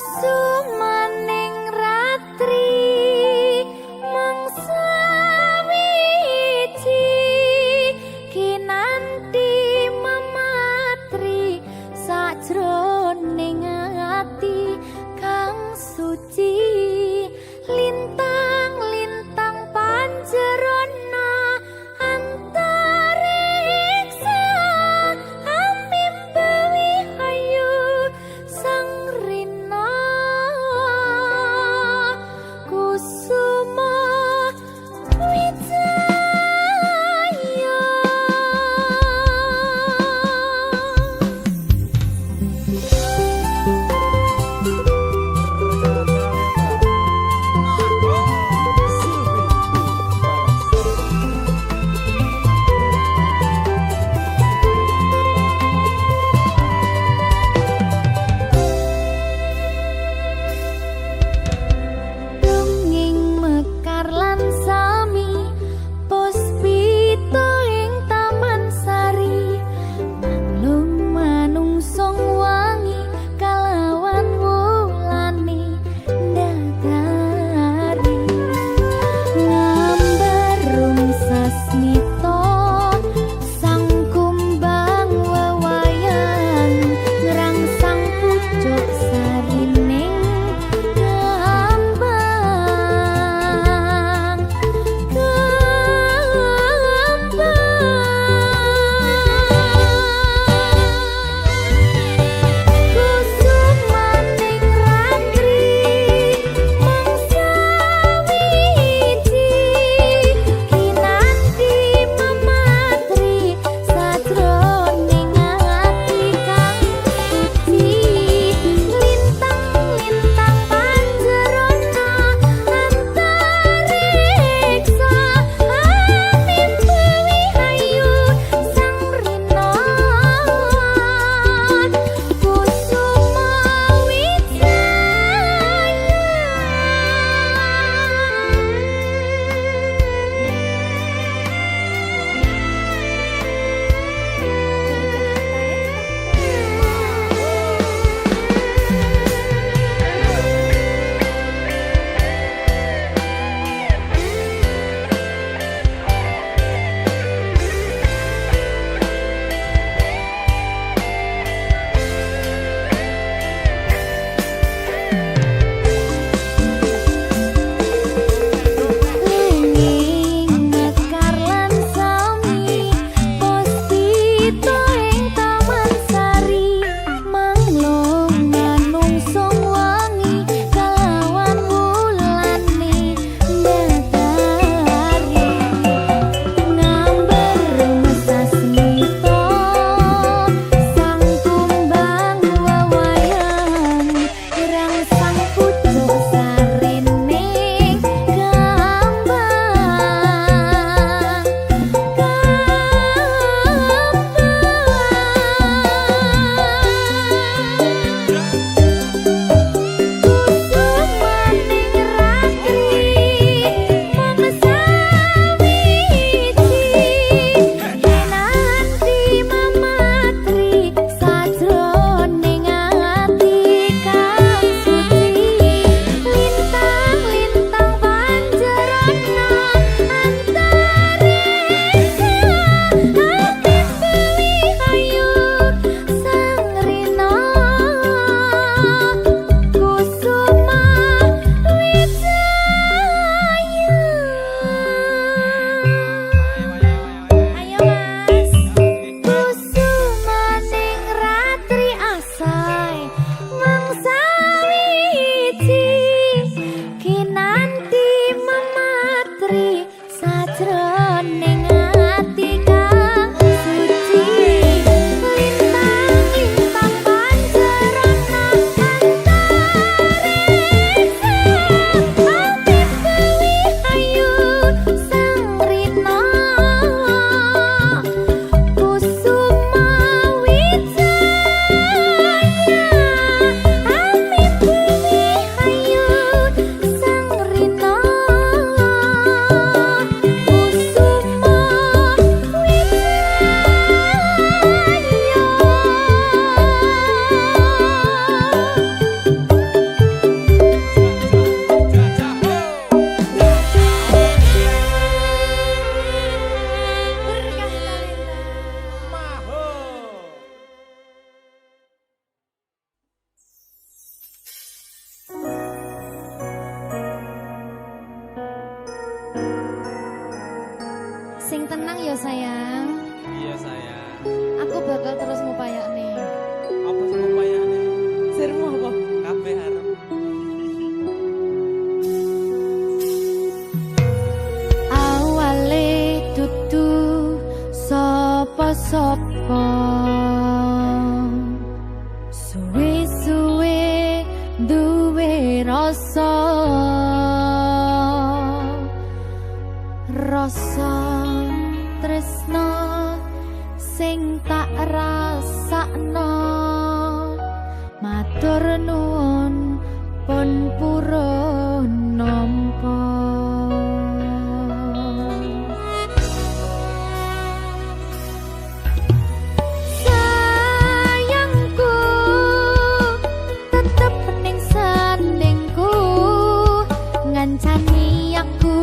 Sumaning ratri mangsa wiji kinanti mematri sajroning ati kang suci lintang-lintang panjerona antariksa ambimbawi hayu sang rina Tenang ya sayang. Iya sayang. Aku bakal terus ngupayakne. Apa sih upayane? Sirmu apa? Kabeh arep. Awale dudu sapa-sapa. Suwe-suwe duwe rasa. Rasa tresno sing tak rasakno. Matur nuwun pun purun nampa. Sayangku tetep ning sandingku, ngancani aku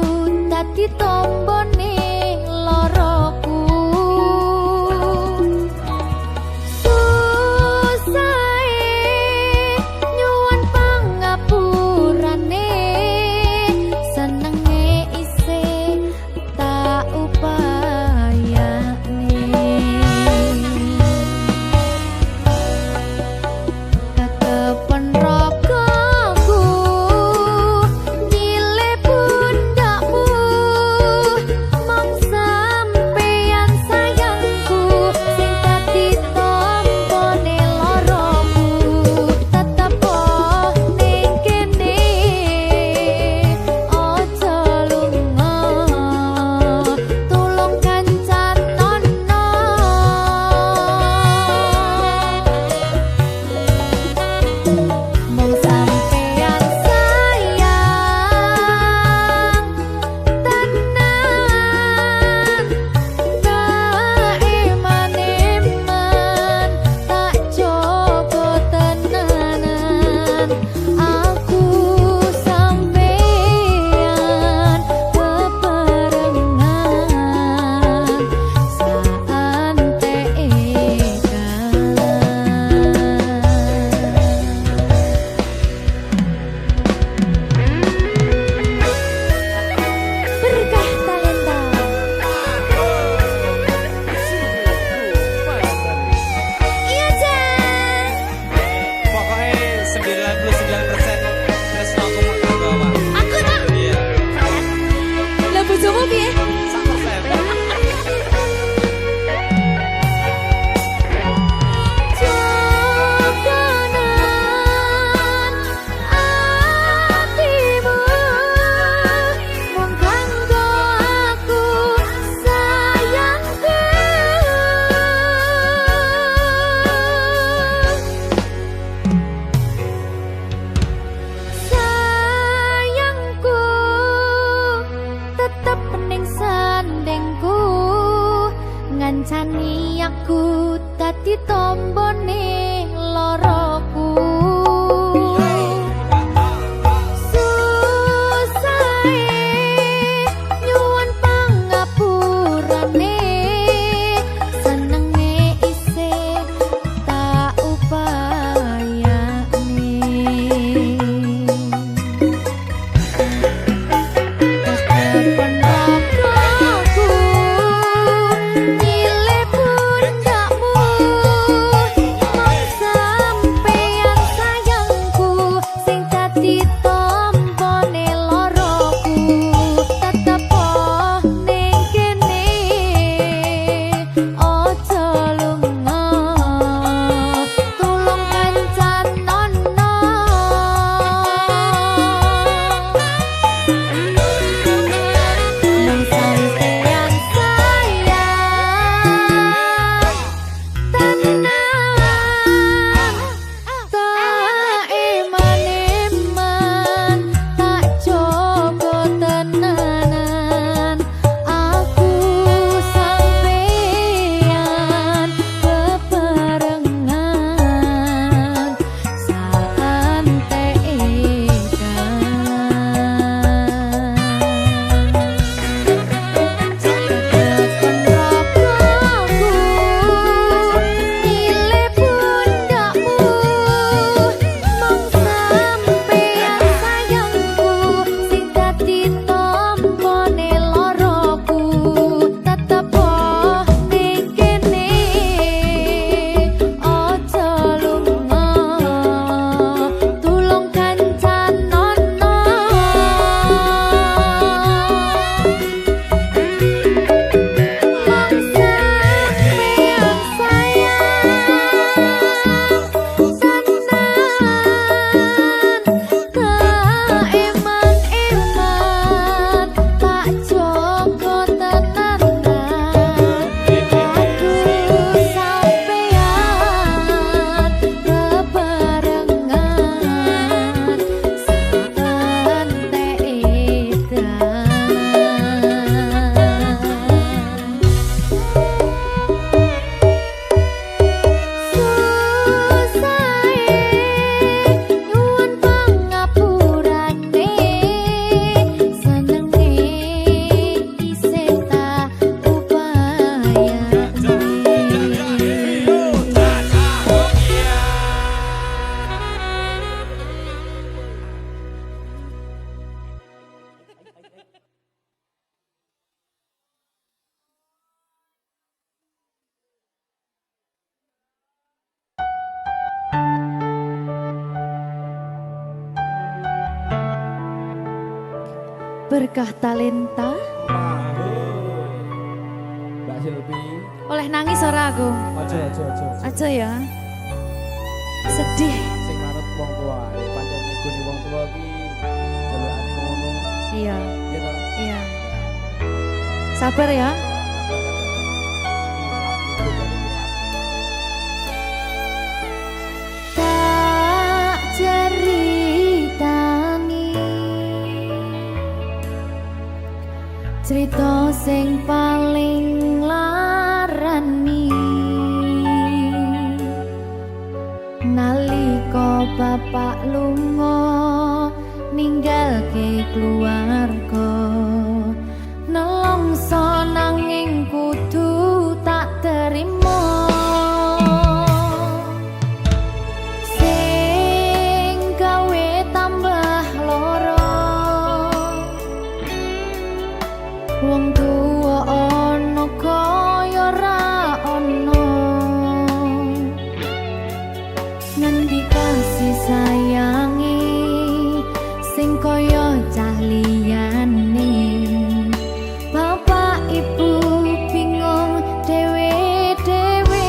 dadi tombone loroku. Nyuwun pangapurane, senenge isih tak upayane. Ketepen ragaku nyile pundakmu, mong sampeyan sayangku sing dadi tombone loroku. Tetep ning kene aja lunga, tulung kancanono. Mong sampeyan sayang tenan, tak eman-eman, tak coba tenanan. Aku sampeyan bebarengan berkah talenta. Iya Jan. Pokoknya 99% tresno aku mau bawa. Aku tak. Iya. Lah bojomu piye? 100%. Jogonan atimu mung kanggo aku sayangku. Sayangku tetep ning sandingku, ngancani aku dadi tombone loroku. Susahe nyuwun pangapurane, senenge isih tak upayane. Ketepen ragaku nyile pundakmu, mong berkah talenta. Mbak Silvi. Oleh nangis ora aku? Aja. Aja ya. Sedih. Sing manut wong tua, pancen ngikuni wong tua ki jelekane ngono. Iya, Ya toh. iya. Sabar ya. Tak ceritani cerita sing paling larani nalika bapak lunga ninggalke keluarga nelongso nanging kudu tak terima sing gawe tambah loro wong tuwa ana kaya ra ana ngendi kasih sayangi sing kaya cah liyane bapak ibu bingung dewe-dewe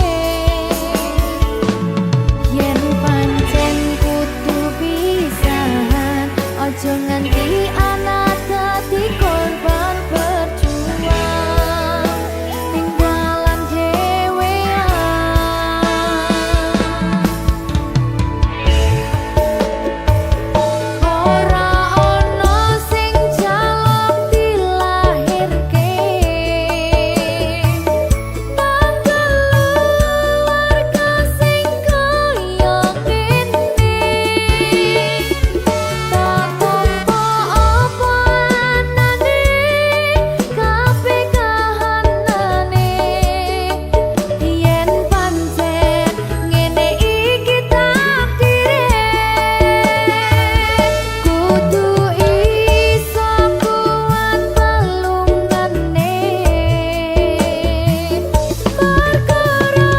yen pancen kudu pisahan aja nganti anak dadi korban berjuang ning dalan dhewean ora ana sing jaluk dilahirke nang keluarga sing kaya kene tak tampa apa anane kabeh kahanane yen pancen ngene iki takdire kudu iso kuat pelungane perkara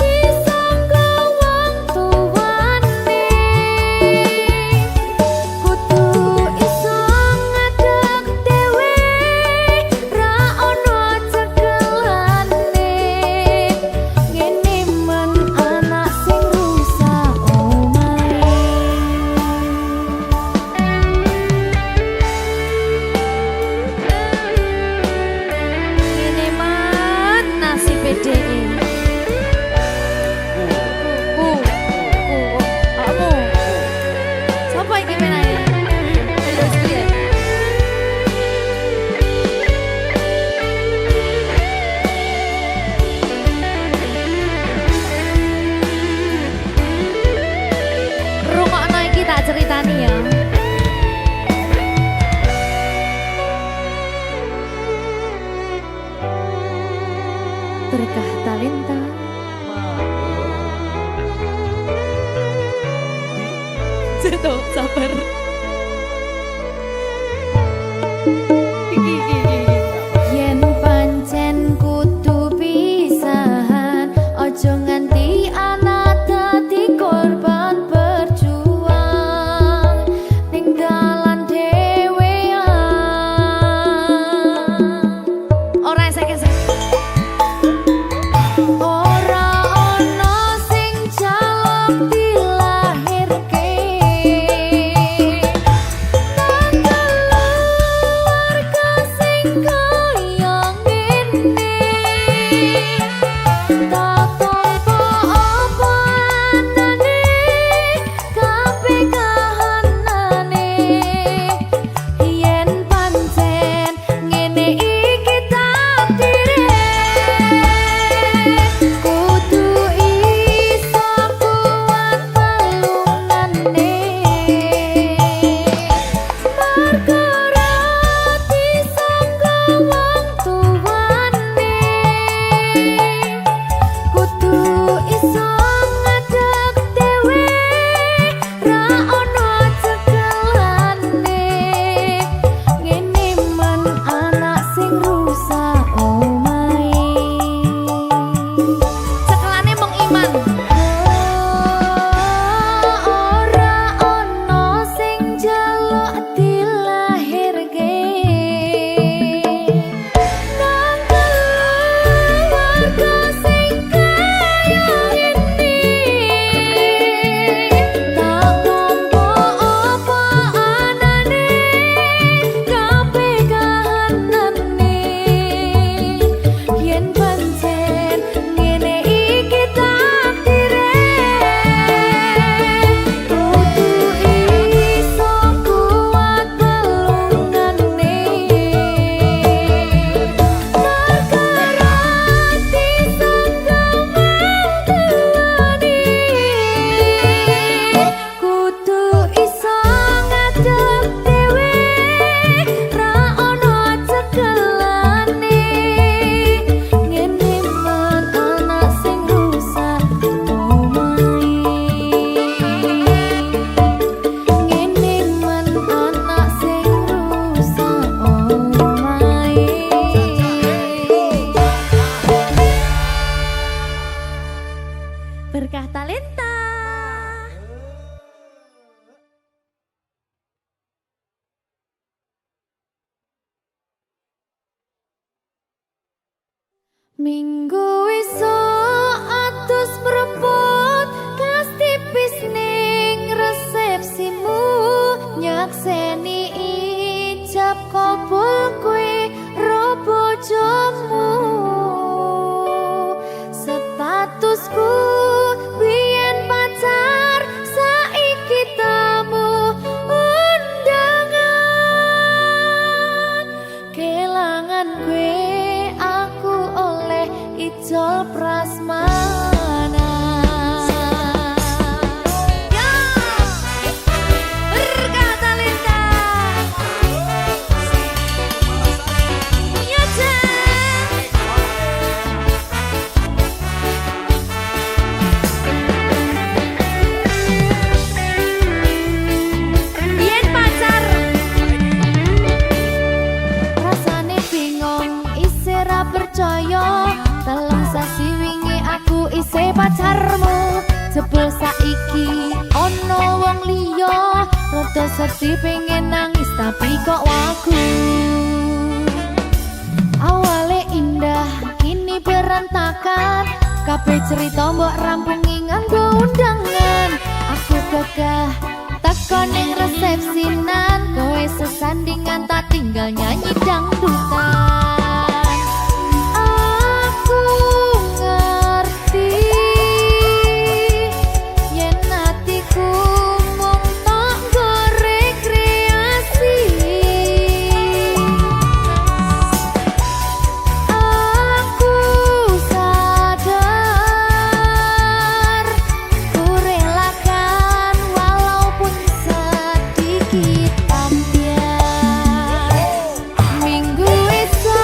disangka wong tuwane kudu iso ngadeg dhewe ra ono cekelane ngene men anak sing rusak omahe ngene men nasib dhewe kamu siapa iki menane terus piye rungokno iki tak ceritani ya berkah talenta Seto, sabar. Yen pancen kudu pisahan, ojo nganti anak dadi korban berjuang ning dalan dhewean. Ora esek-esek. Ora ono sing jaluk dilahirke Berkah talenta. Minggu esuk atus mrepot kas tipis ning resepsimu nyakseni ijab kabul kowe ro bojomu statusku biyen pacar saiki tamu undangan kelangan kowe aku oleh ijol prasmana ya berkah talenta ya biyen pacar rasane bingung isih ra percaya dalam sasi wingi aku isih pacarmu jebul saiki ono wong liya rada sedih pengen nangis tapi kok wagu awale indah kini berantakan kabeh cerita mbok rampungi nganggo undangan aku gagah teko ning resepsinan kowe sesandingan tak tinggal nyanyi dangdutan aku ngerti yen atiku mung tok nggo rekreasi aku sadar ku relakan walaupun sedikit ambiar minggu esok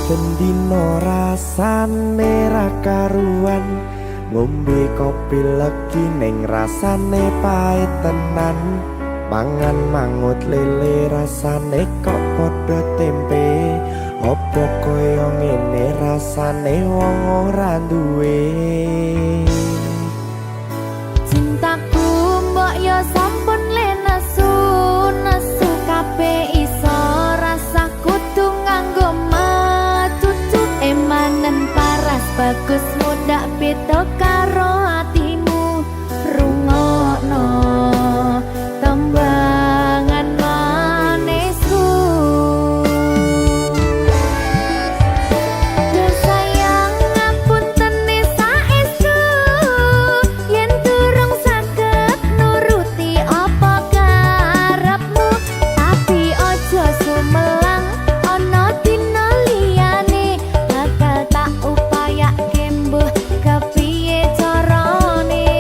saben dina rasane ra karuan, ngombe kopi legi ning rasane pahit tenan, mangan mangut lele rasane kok padha tempe, opo koyo ngene rasane wong ora duwe. Cintaku mbok yo sampun le nesu kabeh iso rasa kudu nganggo matutu emanen paras bagus mudak beda karo atimu rungokno tembangan manisku. Duh sayang ngapunten saestu yen durung saged nuruti apa karepmu, tapi ojo sumelang ana dina liyane bakal tak upayake mbuh kepiye carane.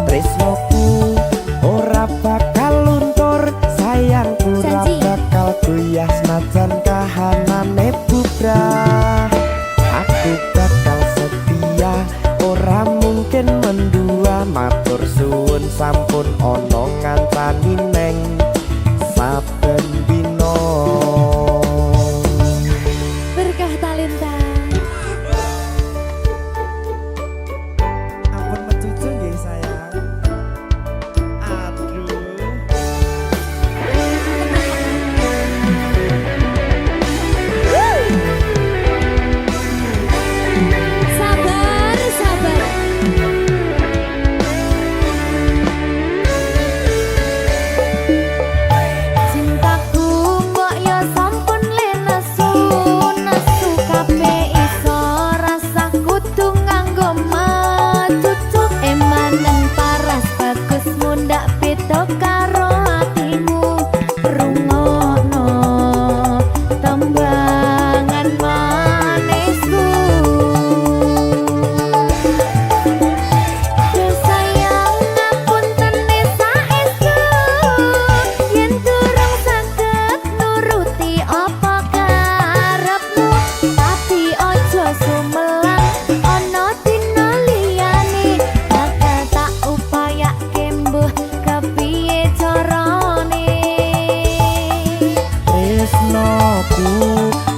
Tresnoku ora bakal luntur, sayangku ora Janji. bakal goyah senajan kahanane bubrah. Aku bakal setia, ora mungkin mendua, matur suwun sampun ana ngancani neng saben dina. Berkah talenta. Ampun mencucu nggih sayang. Aduh. Sabar, sabar. Cintaku mbok yo sampun le nesu kabeh iso rasa kudu nganggo matutu emanen paras bagus mundak beda karo atimu rungokno tembangan manisku. Duh sayang ngapunten saestu yen durung saged nuruti apa karepmu, tapi ojo sumelang ana dina liyane bakal tak upayake mbuh kepiye carane. Tresnoku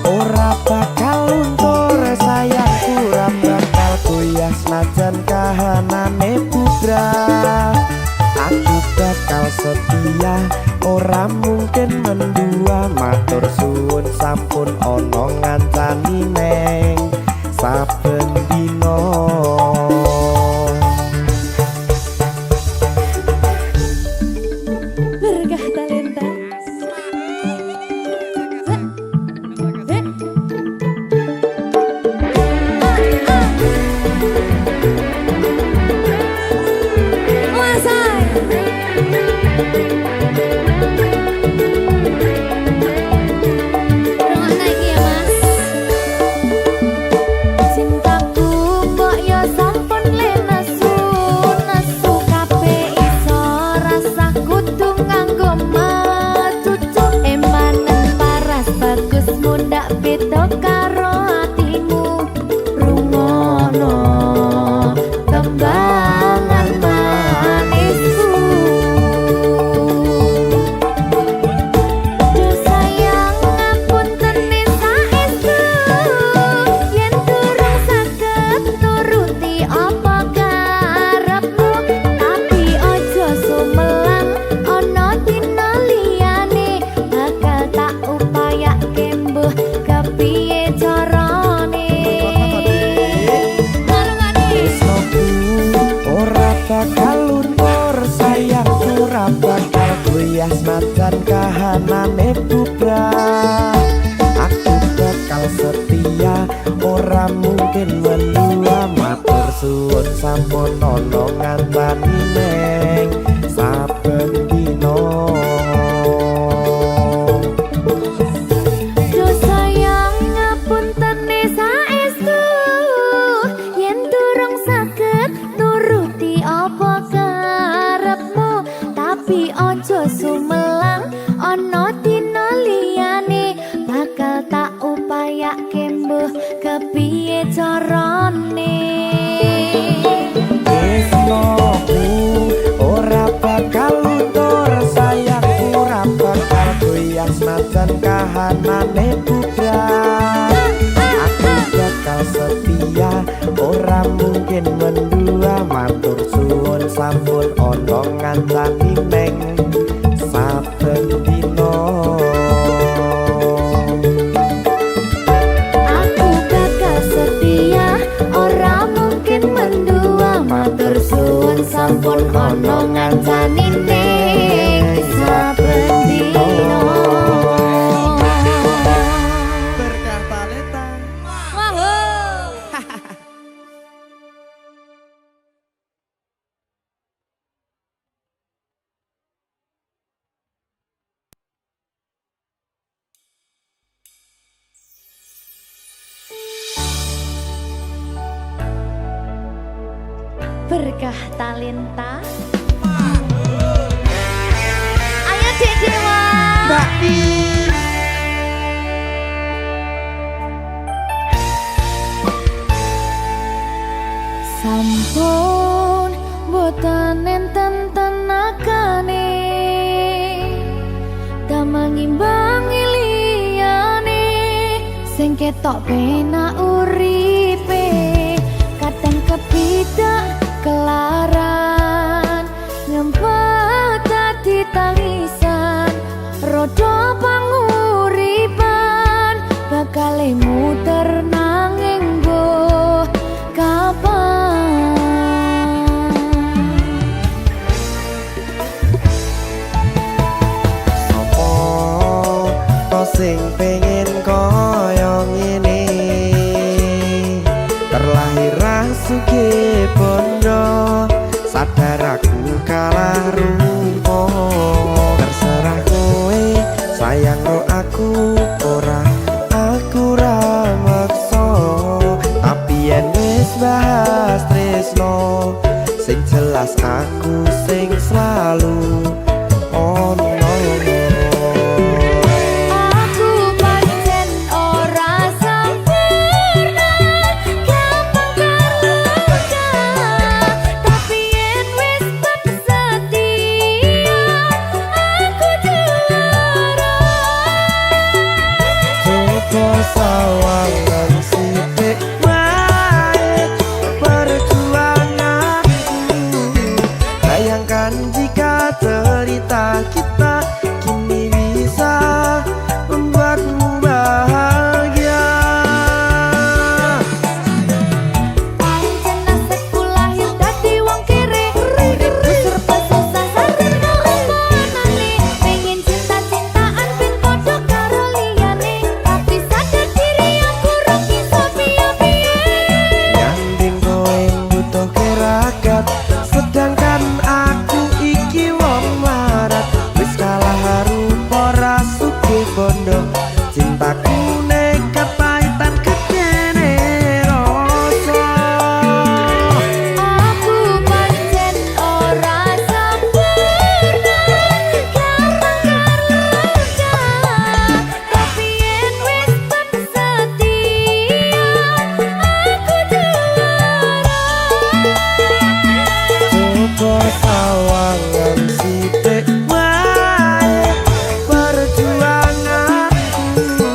ora bakal luntur, sayangku ora bakal goyah senajan kahanane bubrah. Aku bakal setia, ora mungkin mendua, matur suwun sampun ana ngancani neng saben dina. Berkah talenta. Cintaku mbok yo sampun le nesu kabeh iso rasa kudu nganggo matutu emanen paras bagus mundak beda karo atimu rungokno tembangan manisku. Duh sayang ngapunten saestu yen durung saged nuruti apa karepmu, tapi ojo sumelang ana dina liyane bakal tak upayake mbuh kepiye carane. Marungane Tresnoku ora bakal luntur, sayangku ora bakal goyah senajan kahanane bubrah. Aku bakal setia, ora mungkin mendua, matur suwun sampun ana ngancani neng saben dina. Duh sayang ngapunten saestu yen durung saged nuruti apa karepmu, tapi ojo sumelang ana dina liyane bakal ya senajan kahanane bubrah. Aku bakal setia ora mungkin mendua, matur suwun sampun ana ngancani neng saben dina. Aku bakal setia ora mungkin mendua, matur suwun sampun ana ngancani ning saben dina. Berkah talenta. Berkah talenta. Ayo Dek Dewa. Mbak Di. Sampun boten enten tenagane damel ngimbangi liyane sing ketok penak uripe kadang kepidak kelaran ngempet dadi tangisan rodo panguripan bakal muter nanging mbuh kapan. Sopo to sing pengen koyo ngene, terlahir sugih bondo, sadar aku kalah rumpo. Terserah kowe sayang ro aku ora, aku ra maksa, tapi yen wis bahas tresno sing jelas aku sing selalu ono. Aku pancen ora sempurna, gampang terluka, tapi yen wis bab setia, aku juara. Coba sawangan sithik wae perjuanganku. Bayangkan jika cerita kita kini bisa membuatmu bahagia. Pancen nasibku lahir dadi wong kere, uripku serba susah sarana omonane, pengen cinta-cintaan ben padha karo liyane, tapi sadar diri aku ora bisa piye-piye. Nyanding kowe butuh keragat, sedangkan aku iki wong marat. Wis kalah harupa ra sugih bondo, cintaku nekat pahitan kedene rasa. Aku pancen ora sempurna, gampang terluka, tapi yen wis bab setia, aku juara. Coba sawangan sithik wae perjuanganku.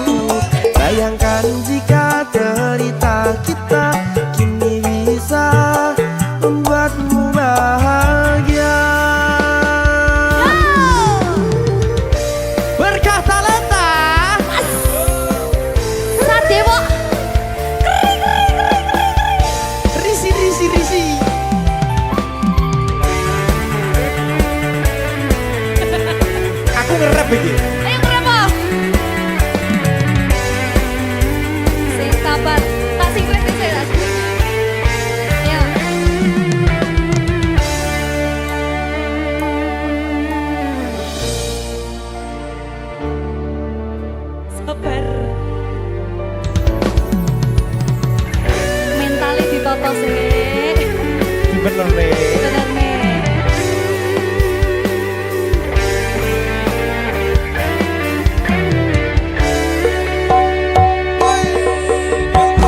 Bayangkan jika cerita kita kini bisa membuatmu bahagia. Berkah talenta. Sadewo Risi. Aku ngerap iki. ayo berapa? Sing sabar, tak singkret sih tak singkret. Ayo. Sabar. Mentalnya ditoto sih. Bener nih. Bener nih.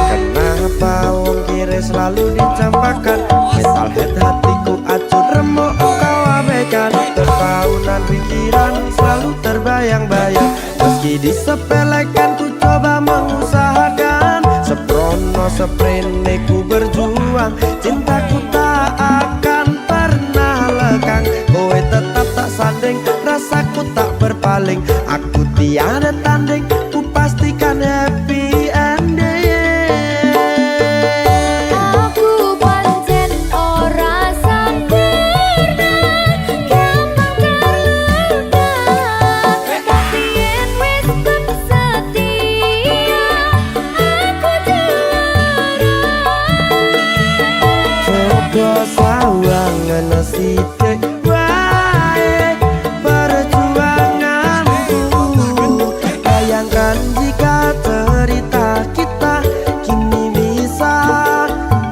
Kenapa wong kiri selalu dicampakkan? Metalhead hatiku acur remuk kau abaikan. Terpaunan pikiran selalu terbayang-bayang. Meski disepelekan ku coba mengusahakan, seprono seprene ku berjuang. Cintaku tak akan pernah lekang, kowe tetap tak sanding, rasaku tak berpaling. Aku tiada tanding, ku pastikan happy ending. Aku pancen ora sempurna, gampang terluka, tapi yen wis bersedia, aku juara. Coba sawangan sithik wae perjuanganku. Bayangkan jika cerita kita kini bisa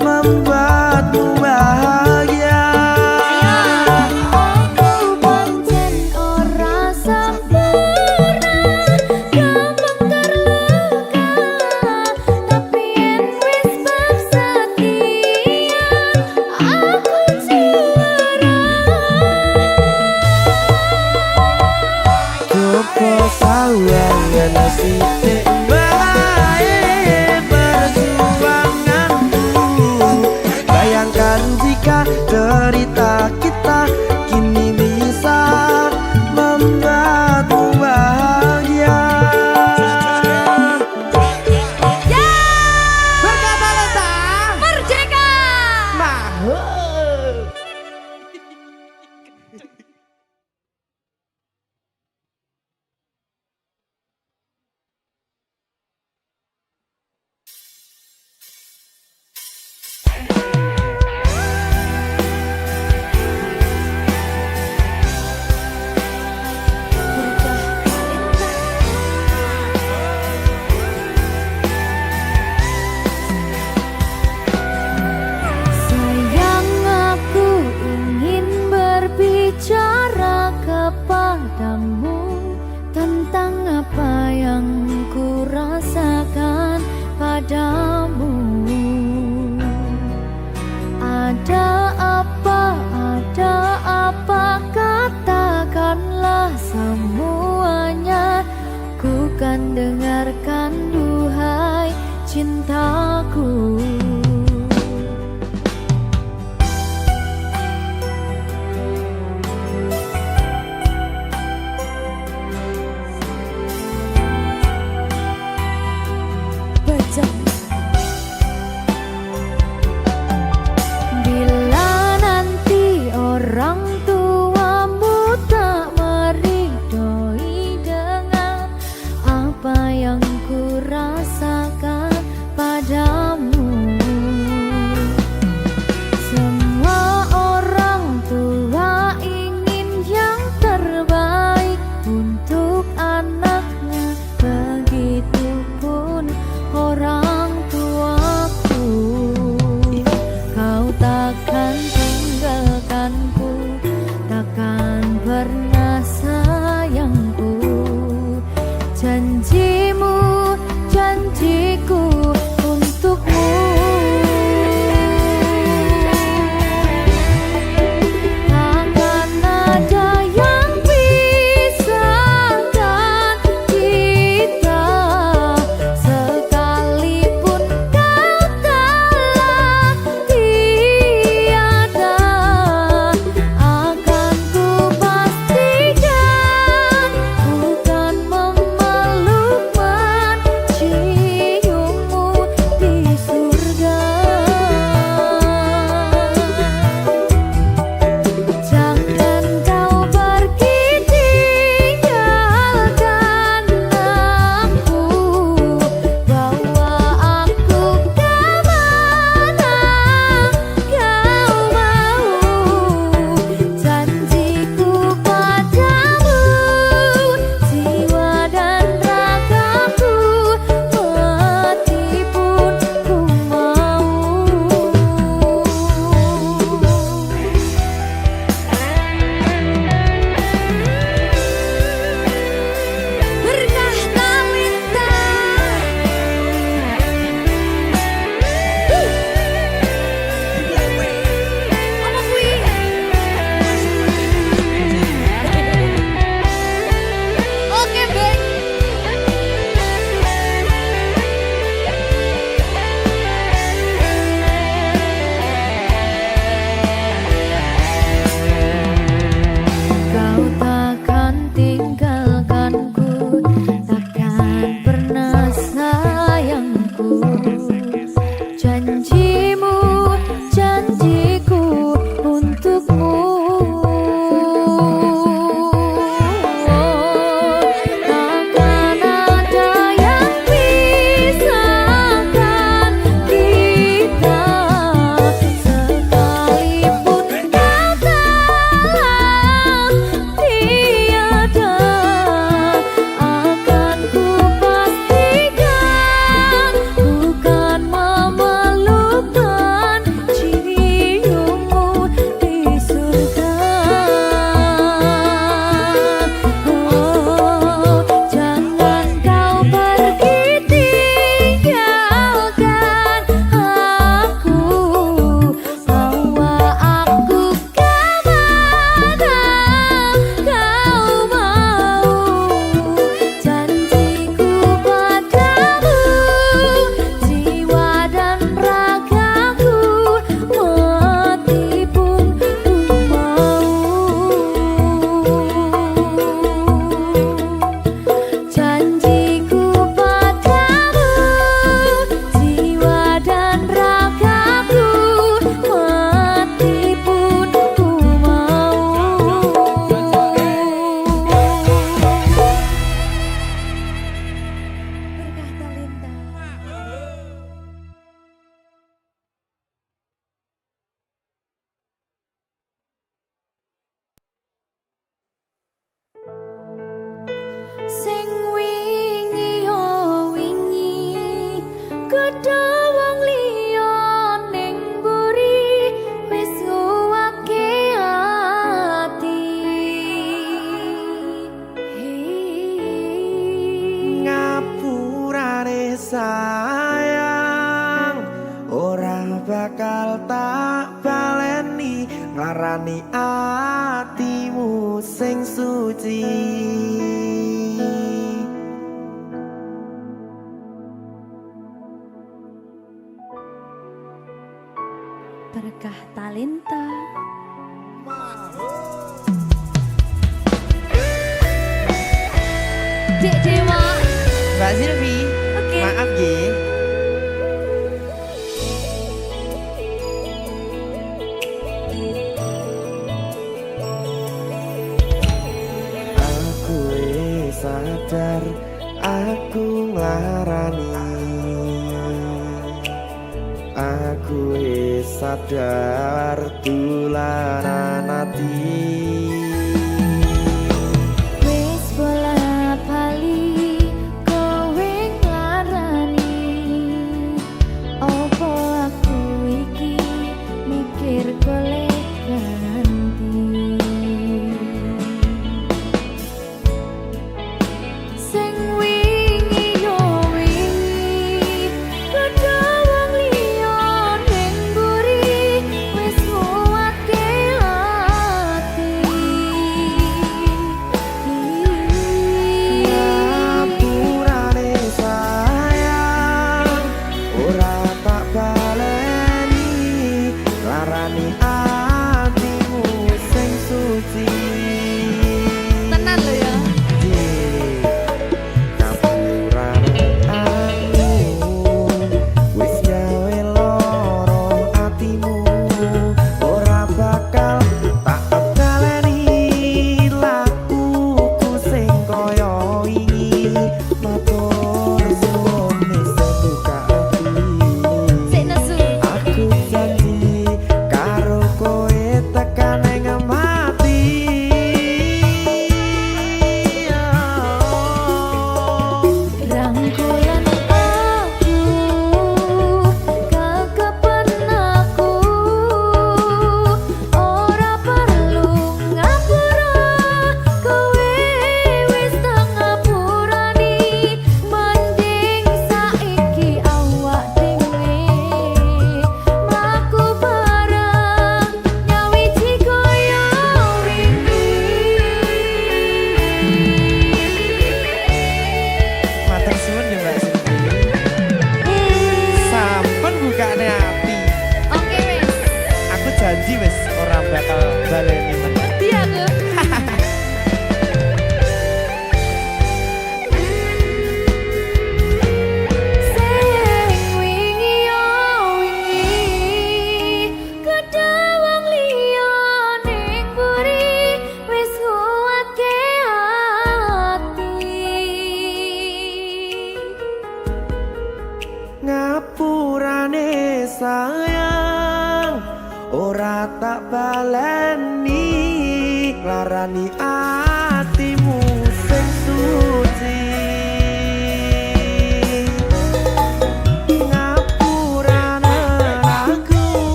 membuatmu bahagia. Aku pancen ora sempurna, gampang terluka, tapi yen wis bersedia, aku juara. Coba sawangan sithik wae perjuanganku. Bayangkan jika cerita kita kini bisa membuatmu bahagia. Berkata Leta. Merdeka! Mahal. Sayang, aku ingin berbicara kepadamu tentang apa yang ku rasakan padamu. Ada apa, katakanlah semuanya. Ku kan dengarkan, duhai cintaku. Bila nanti orang tuamu tak meridhoi dengan apa yang ku rasakan padamu. Semua orang tua ingin yang terbaik untuk anaknya, begitupun orang tuaku. Kau takkan tinggalkanku, takkan pernah sayangku. Janjimu, janjiku untukmu. Takkan ada yang pisahkan kita, sekalipun kau telah tiada. Akan ku pastikan, ku kan memeluk sayang ora bakal tak baleni ngarani atimu sing suci. Berkah talenta. Dek Dewa. Mbak Silvi, Oke. maaf Gi. Aku sadar aku nglarani, aku sadar tulanan ati. Wis bola bali kowe nglarani, opo aku iki mikir golek ganti. Sing wingi yo wingi padha wong liya ning mburi wis nguwatke ati.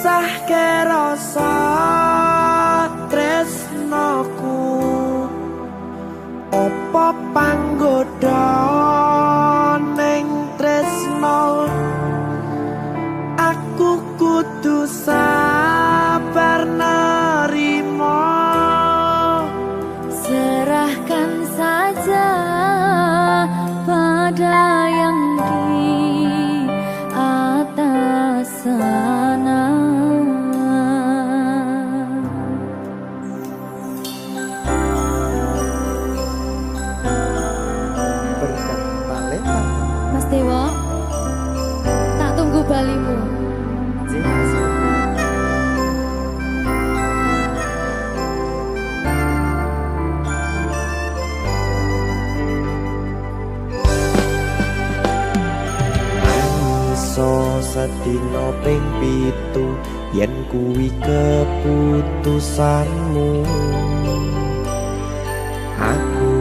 misahke rasa tresnoku opo panggoda ning tresno aku kudu sabar nerima serahkan saja pada yang di atas sana. Berkah talenta. Mas Dewa, tak tunggu balimu. So sedina ping 7 yen kuwi keputusanmu aku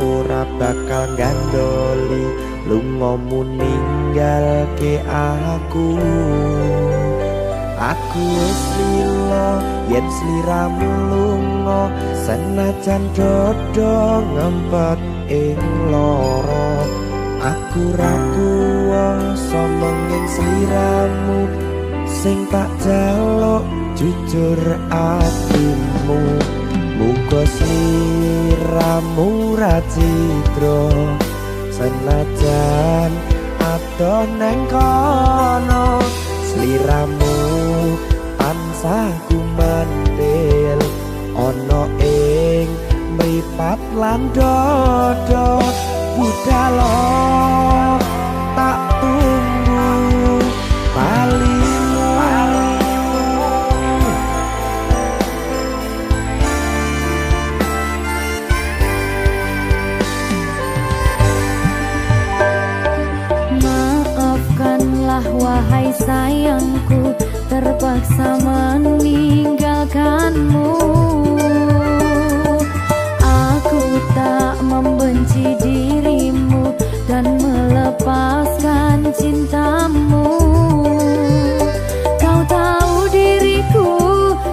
ora bakal gandoli lungamu ninggalke aku wis lila yen sliramu lunga senajan dodo ngempet ing lara aku ra kuwasa menging sliramu sing tak jaluk jujur atimu muga sliramu ra cidra senajan adoh neng kono sliramu tansah kumandel ana ing mripat lan dodo budalo tak tunggu balimu Maafkanlah wahai sayangku terpaksa meninggalkanmu. Aku tak membenci dirimu dan melepaskan cintamu. Kau tahu diriku,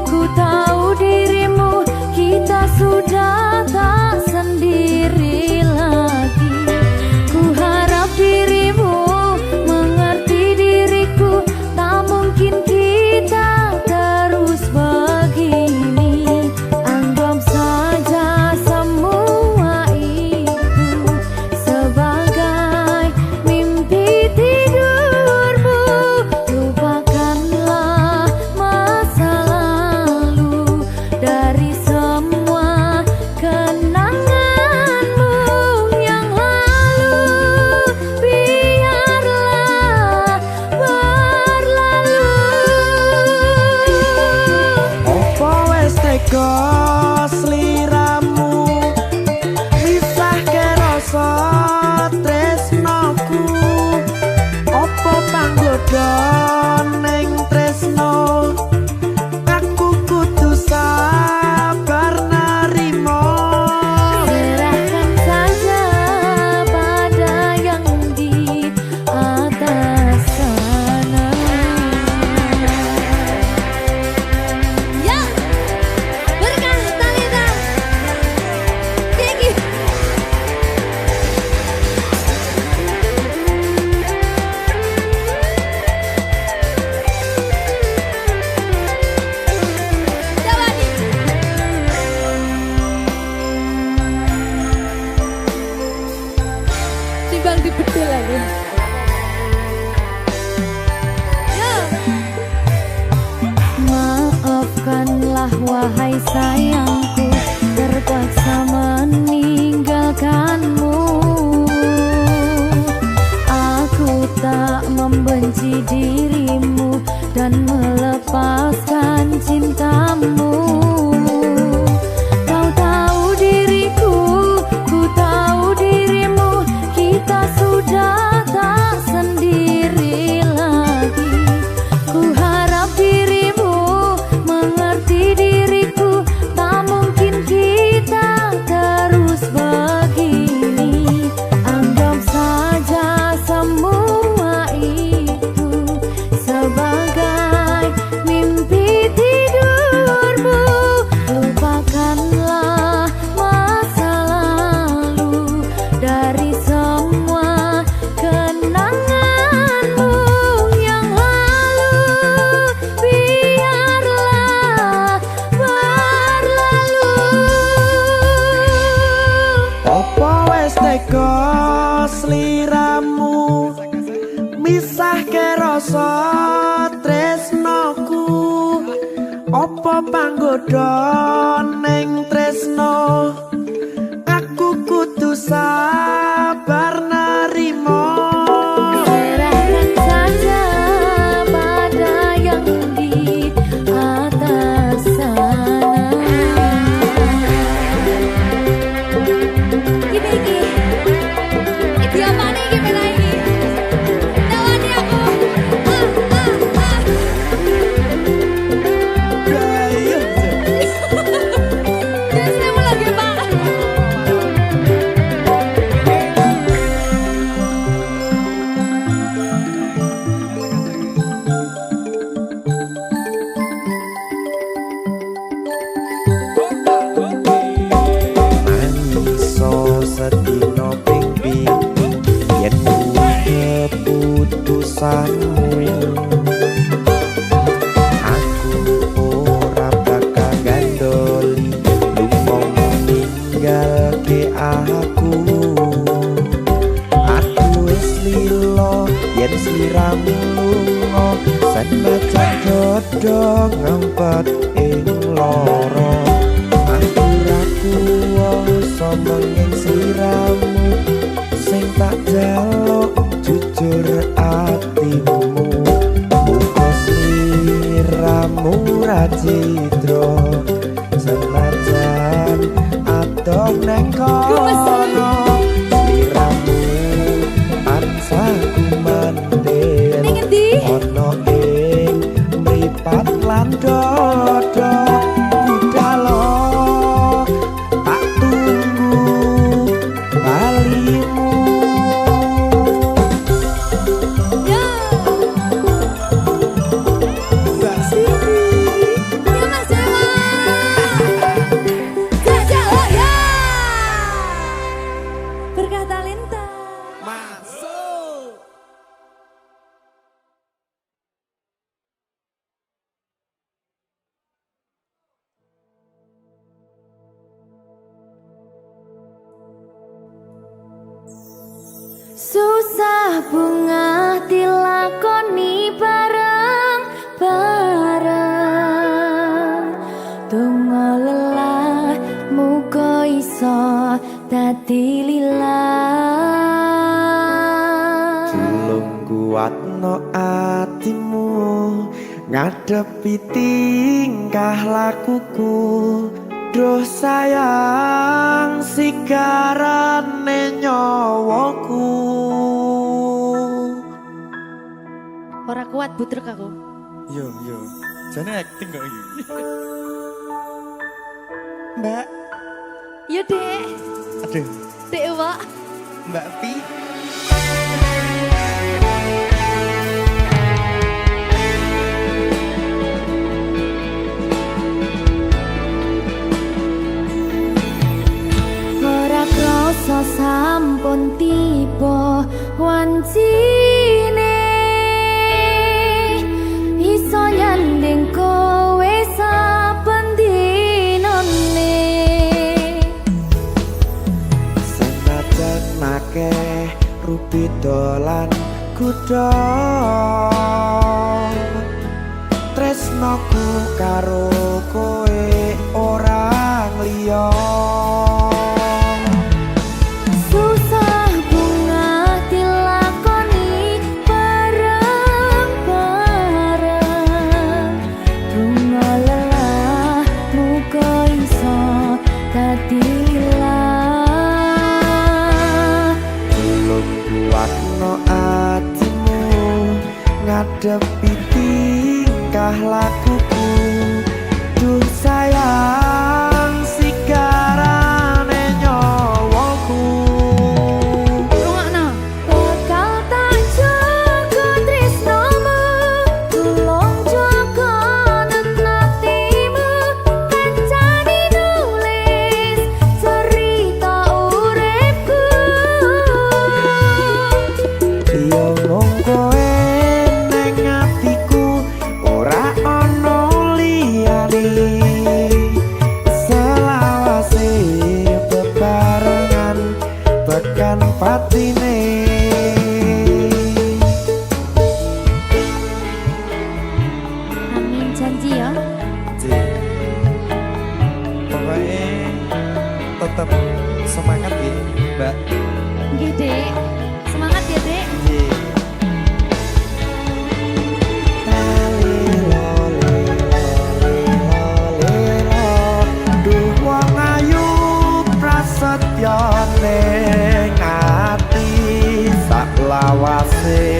ku tahu dirimu, kita sudah tak sendiri lagi. Ku harap dirimu mengerti diriku, tak mungkin kita terus begini. Anggap saja semua itu sebagai mimpi tidurmu. Lupakanlah masa lalu dari semua kenanganmu yang lalu. Biarlah berlalu. opo wis tega sliramu misahke rasa tresnoku opo panggoda ning tresno aku kudu sabar nerima Serahkan saja pada yang di atas sana. Ya, berkah talenta. Gigi. Jawadi. Timbang dibedil lagi. Maafkanlah wahai sayangku terpaksa meninggalkanmu. Aku tak membenci dirimu dan melepaskan cintamu. Kau tahu diriku, ku tahu dirimu, kita sudah tak sendiri lagi. Ku harap dirimu mengerti diriku, tak mungkin kita terus begini. Anggap saja semua itu sebagai Apa panggoda ning tresno aku kudu sabar narimo serahkan saja pada yang di atas sana. Iki apa nih gimana ini? Tawani aku. Saya mau lagi Pak. Mangiso sedina ping pitu yen keputusanmu aku ora bakal gandoli lumong ninggalke aku wis lilo yen sliramu lunga senajan dodo ngempet ing loro aku ra kuwasa menging sliramu sing tak jaluk jujur atimu muga sliramu ra citra senajan adoh neng kono sliramu tansah kumandel Ning endi? ono ing mripat lan dodo budalo tak tunggu balimu. Ya. Mbak Siti. Ya Mas Dewa. Jajak oh ya. Berkah talenta. Masuk. Susah bunga dilakoni bareng-bareng Tunggu lelah muga iso dadi lillah Tulung kuatno atimu ngadepi tingkah lakuku duh sayang sigarane nyawaku Ora kuat butrek aku. Yo. Jane acting kok iki. Mbak. Ya Dek. Aduh, Dek Wak. Mbak Pi. Ora krasa sampun tiba wancine iso nyanding kowe saben dinane senajan akeh rupi dolan kuda tresnoku karo kowe ora liya susah bunga dilakoni bareng-bareng bunga lelah muga iso dadi lillah Tulung kuatno atimu ngadepi tingkah lakuku duh sayang sigarane nyawaku Rungokno bakal tak jaga tresnomu tulung jaga nenatimu kancani nulis cerita uripku Yo mung kowe ning atiku ora ono liyane selawase bebarengan tekan patine Amin janji ya Janji tetap semangat ya Mbak. Nggih, Dek. Semangat ya, Dek. Iya. Duh wong ayu prasetyo ning ati sak lawase.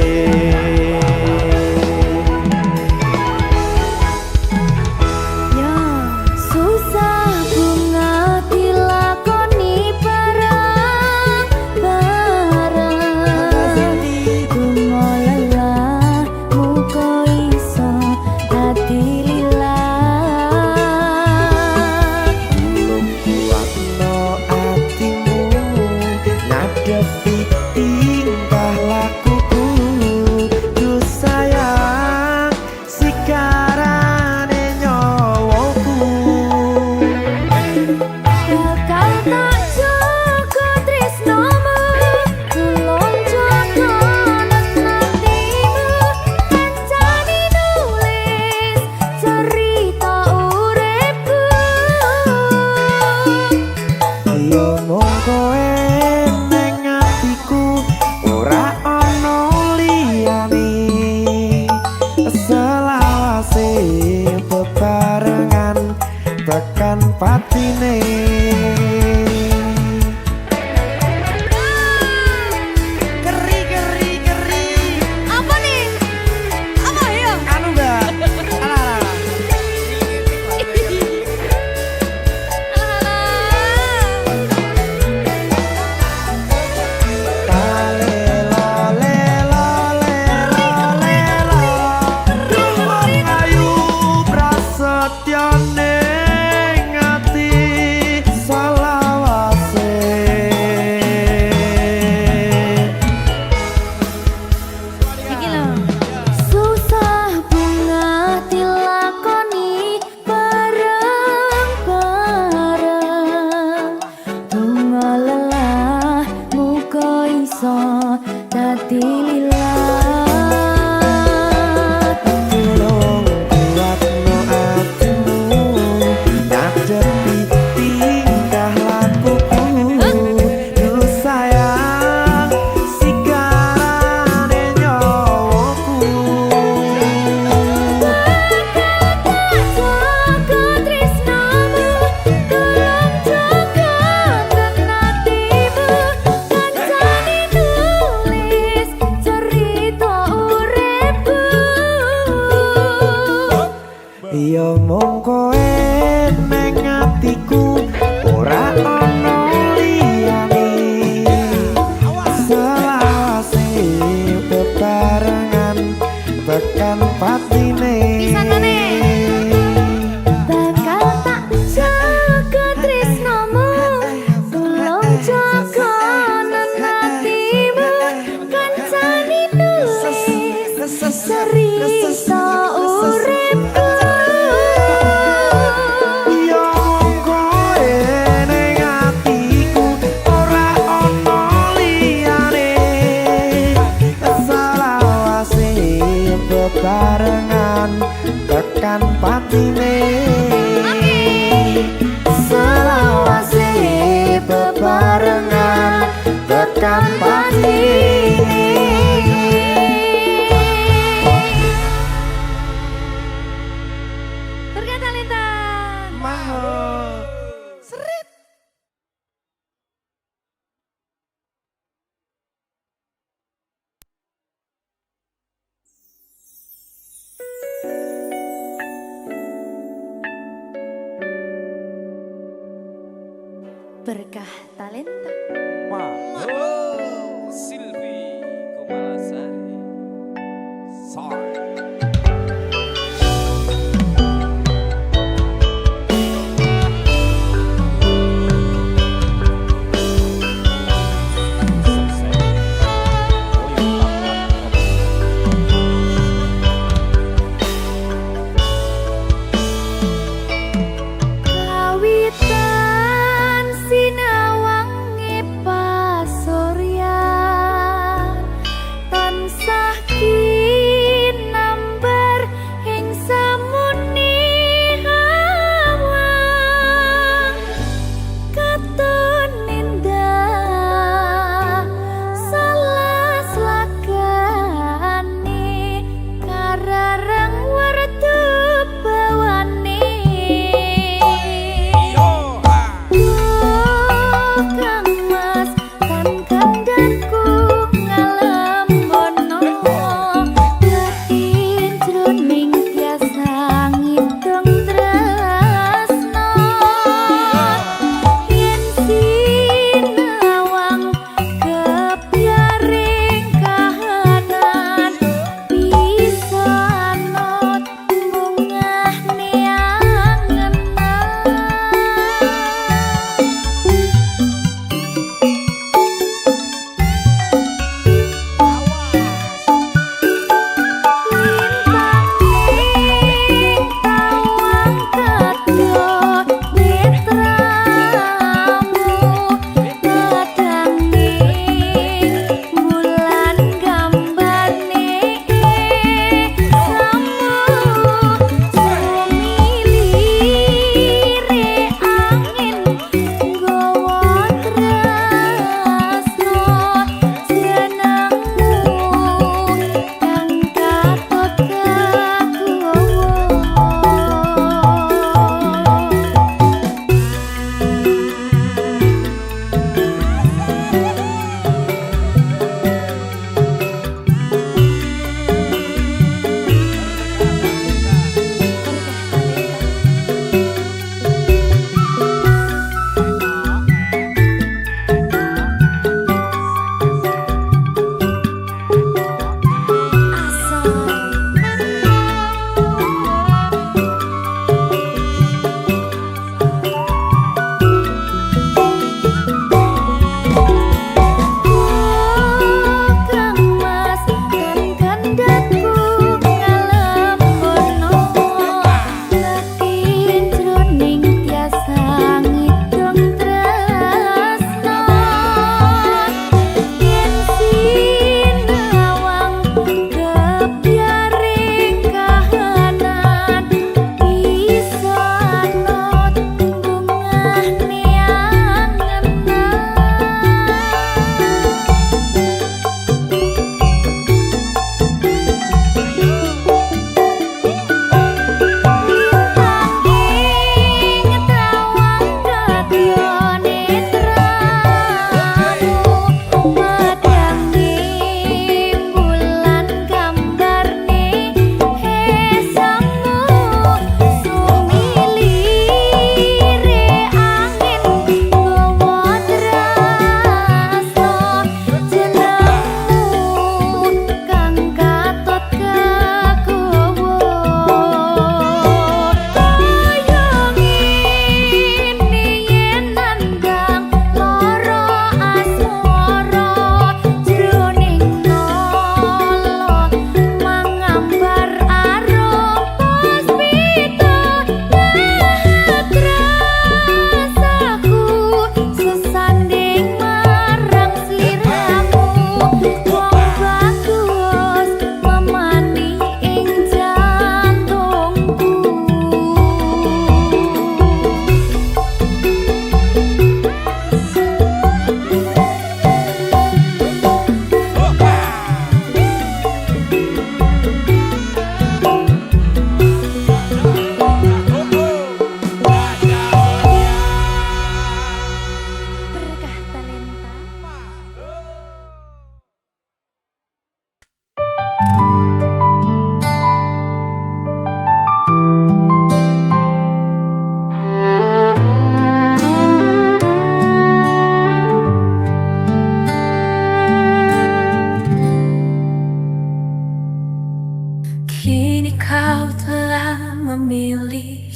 Ya, susah bunga dilakoni bareng-bareng. Bunga lelah muka iso dadi lilah. Belum kuatno atimu ngadepi tingkah lakuku. Duh sayang sikarane nyawaku. Bakal tak jaga tresnomu, tulung jaga hatimu. Kancani nulis cerita uripku. Yo mung kowe ning atiku ora ana liyane. Selawase bebarengan tekan patine. Keri keri keri. Apa nih? Apa ya? Anu Mbak. Alah. Iki lho. Susah bunga dilakoni bareng-bareng. Bunga lelah muka iso dadi lilah. Tulung kuatno atimu ngadepi tingkah lakuku. Duh sayang sikarane nyawaku. Jaga tresnomu, tulung jaga hatimu. Kancani nulis cerita uripku. Iya mung kowe ning atiku ora ana liyane. Selawase bebarengan tekan patine. Pisanane. Bakal tak jaga tresnomu, tulung jaga hatimu. Kancani nulis cerita uripku. Iya mung kowe ning atiku ora ana liyane. Selawase bebarengan tekan patine. Selawase bebarengan tekan patine. Berkata Lintang. Berkah talenta. Silvi Kumalasari. Sorry. Kawitan sinawange pasori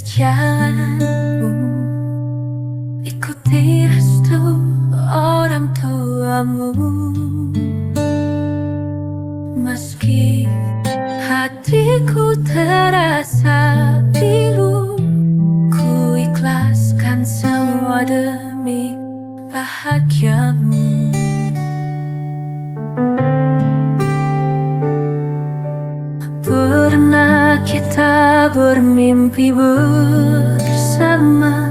jalanmu, ikuti restu orang tuamu. Meski hatiku terasa pilu, ku ikhlaskan semua demi bahagiamu. Pernah kita bermimpi bersama,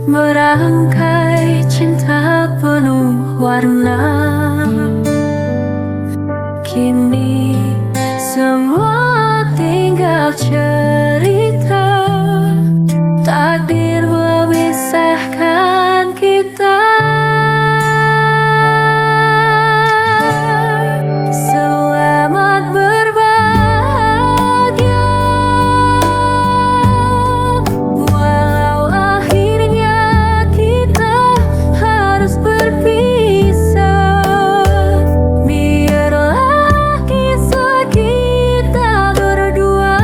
merangkai cinta penuh warna. Kini semua tinggal cerita, takdir memisahkan kita. Selamat berbahagia, walau akhirnya kita harus berpisah. Biarlah kisah kita berdua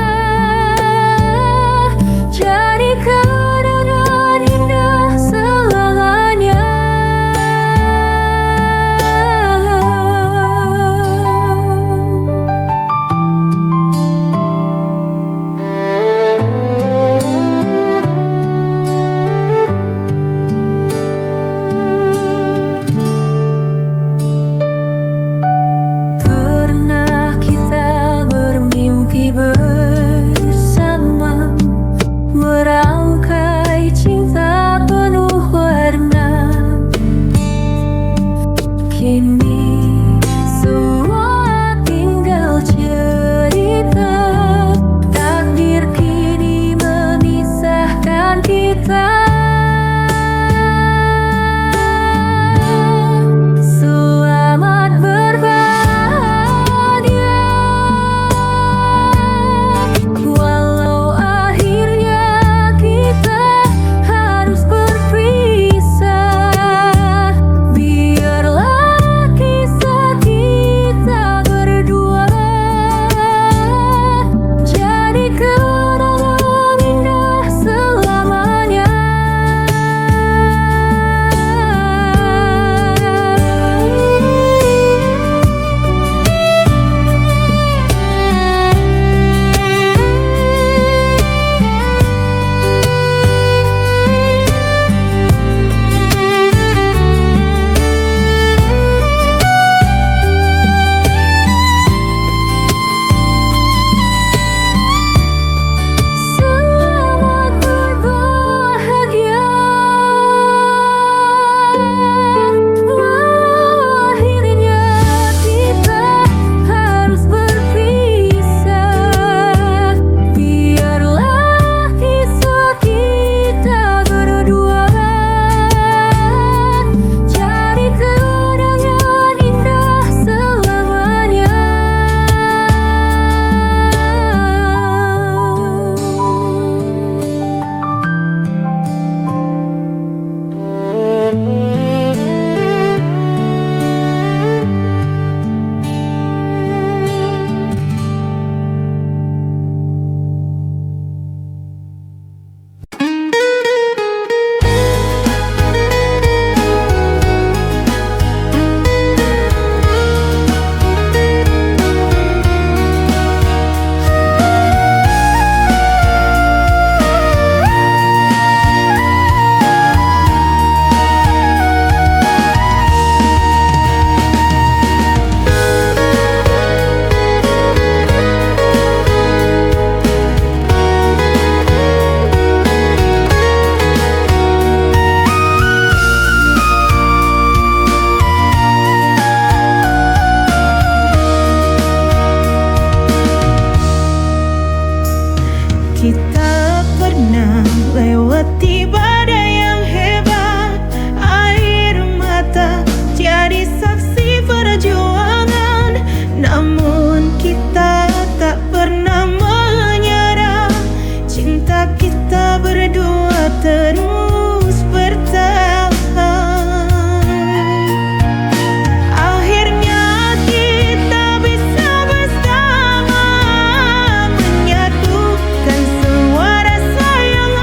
jadi kenangan indah selamanya. Pernah kita bermimpi bersama, merangkai cinta penuh warna. Kini semua tinggal cerita, takdir kini memisahkan kita. Selamat berbahagia, walau akhirnya kita harus berpisah. Biarlah kisah kita berdua jadi kenangan indah selamanya. Selamat berbahagia, walau akhirnya kita harus berpisah. Biarlah kisah kita berdua jadi kenangan indah selamanya. Kita pernah lewati badai yang hebat, air mata jadi saksi perjuangan. Namun kita tak pernah menyerah, cinta kita berdua terus bertahan. Akhirnya kita bisa bersama, menyatukan semua rasa yang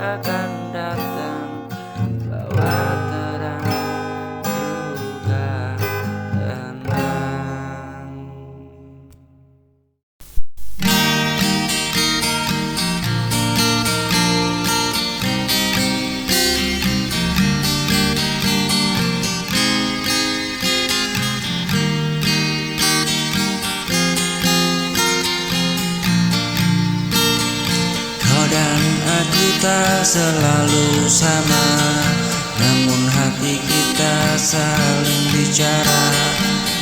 akan datang, bawa terang juga tenang. Kau dan aku tak selalu sama, namun hati kita saling bicara.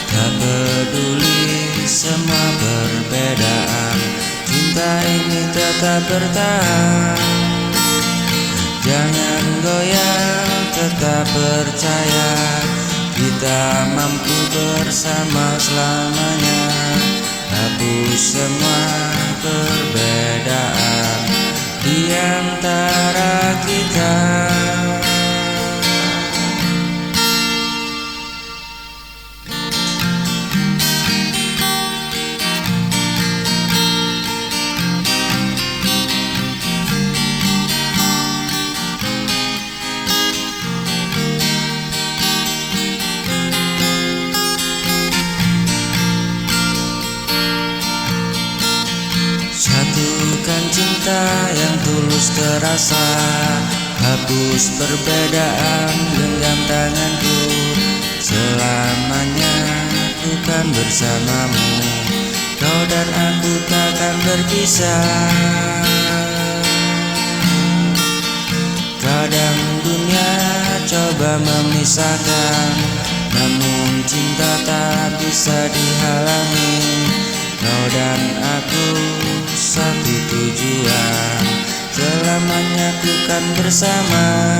Tak peduli semua perbedaan, cinta ini tetap bertahan. Jangan goyah, tetap percaya, kita mampu bersama selamanya. Hapus semua perbedaan di antara kita. Satukan cinta yang tulus terasa, hapus perbedaan, genggam tanganku. Selamanya ku kan bersamamu, kau dan aku takkan berpisah. Kadang dunia coba memisahkan, namun cinta tak bisa dihalangi. Kau dan aku satu tujuan, selamanya ku kan bersama.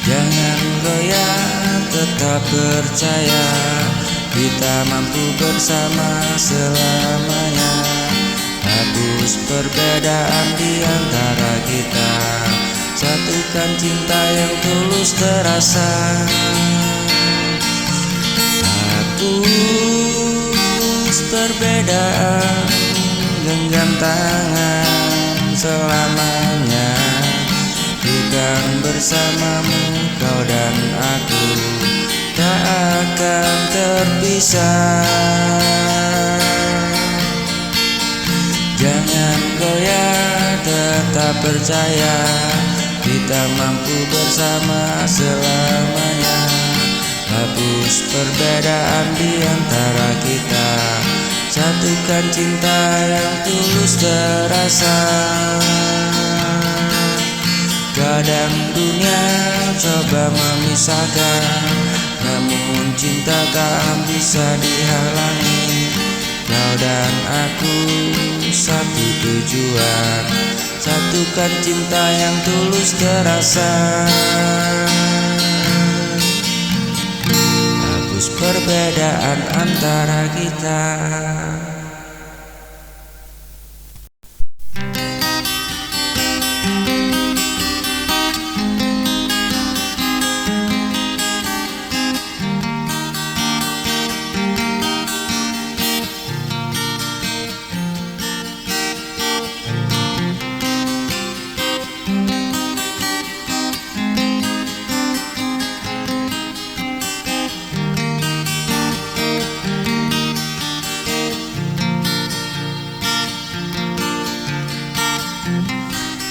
Jangan goyah, tetap percaya, kita mampu bersama selamanya. Hapus perbedaan di antara kita, satukan cinta yang tulus terasa. Hapus perbedaan, genggam tangan selamanya. Bukan bersamamu, kau dan aku tak akan terpisah. Jangan goyah, tetap percaya, kita mampu bersama selamanya. Hapus perbedaan di antara kita, satukan cinta yang tulus terasa. Kadang dunia coba memisahkan, namun cinta tak bisa dihalangi. Kau dan aku satu tujuan, satukan cinta yang tulus terasa. Hapus perbedaan antara kita.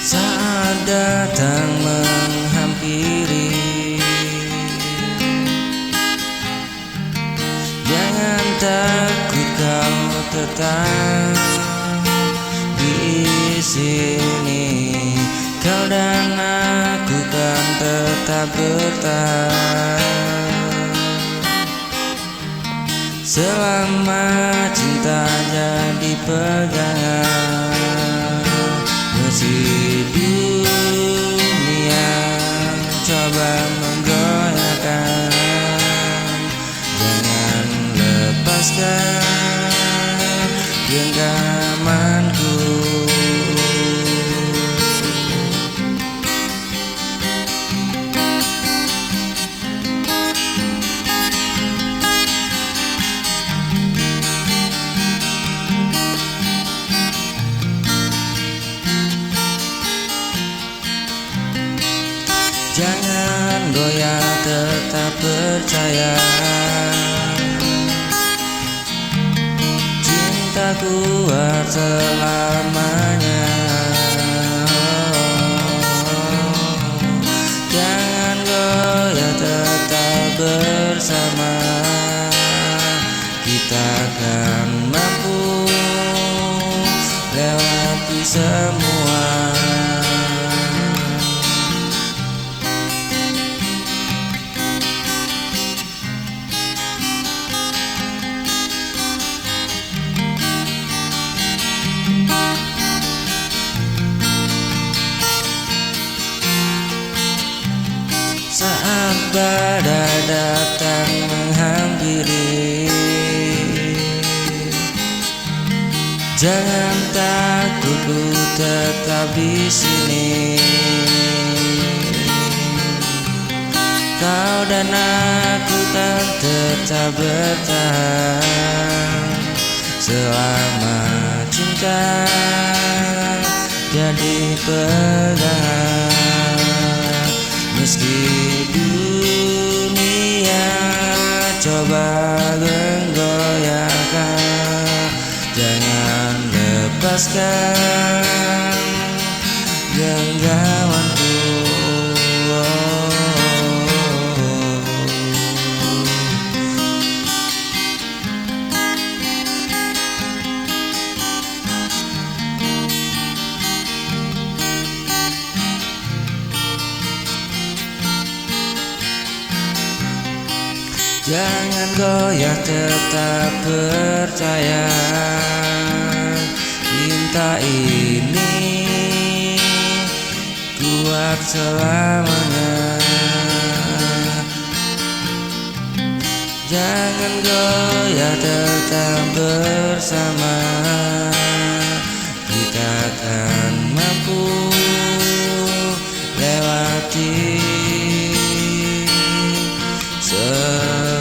Saat datang menghampiri, jangan takut, kau tetap di sini. Kau dan aku kan tetap bertahan selama cinta jadi pegangan. Meski dunia coba menggoyahkan, jangan lepaskan genggam zamanku. Jangan goyah, tetap percaya. Cinta kuat selamanya. Jangan goyah, tetap bersama. Kita akan mampu lewati semua. Saat badai datang menghampiri, jangan takut, ku tetap di sini. Kau dan aku kan tetap bertahan selama cinta jadi pegangan. Meski dunia coba menggoyahkan, jangan lepaskan genggamanku. Jangan goyah, tetap percaya. Cinta ini kuat selamanya. Jangan goyah, tetap bersama. Kita akan mampu lewati semua.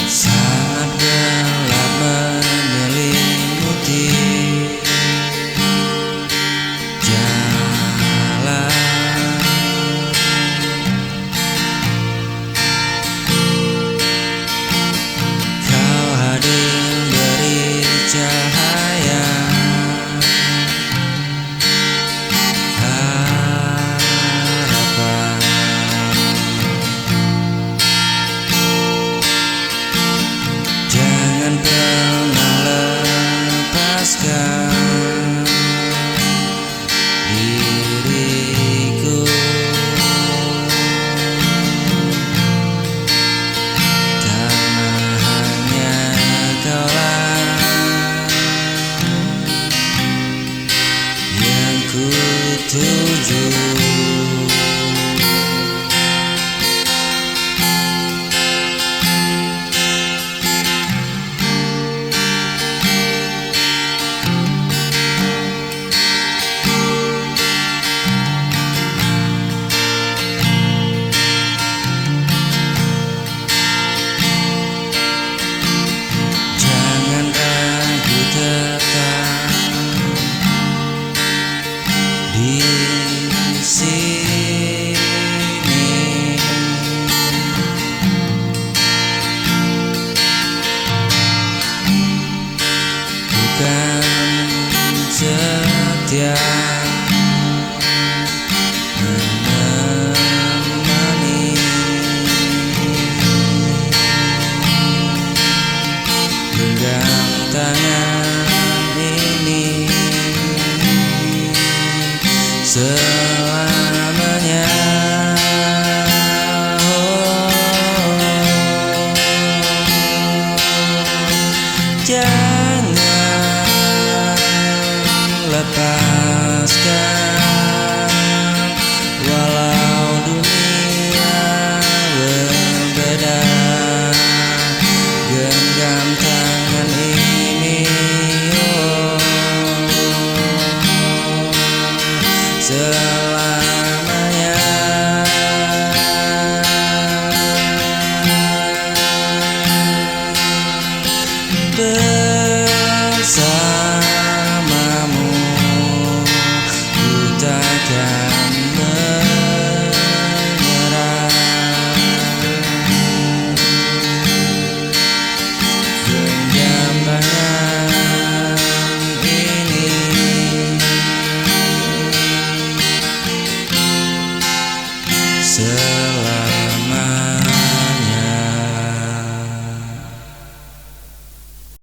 Saat gelap menyelimuti jalan, kau hadir beri cahaya harapan. Jangan pernah lepaskan diriku, karena hanya kaulah yang ku tuju. Jangan ragu, tetap di sini. Bukan setia menemani, genggam tangan ini selamanya. lepaskan. Walau dunia berbeda, genggam tangan ini, oh, selamanya. Bersamamu ku takkan menyerah. Genggam tangan ini, selamanya.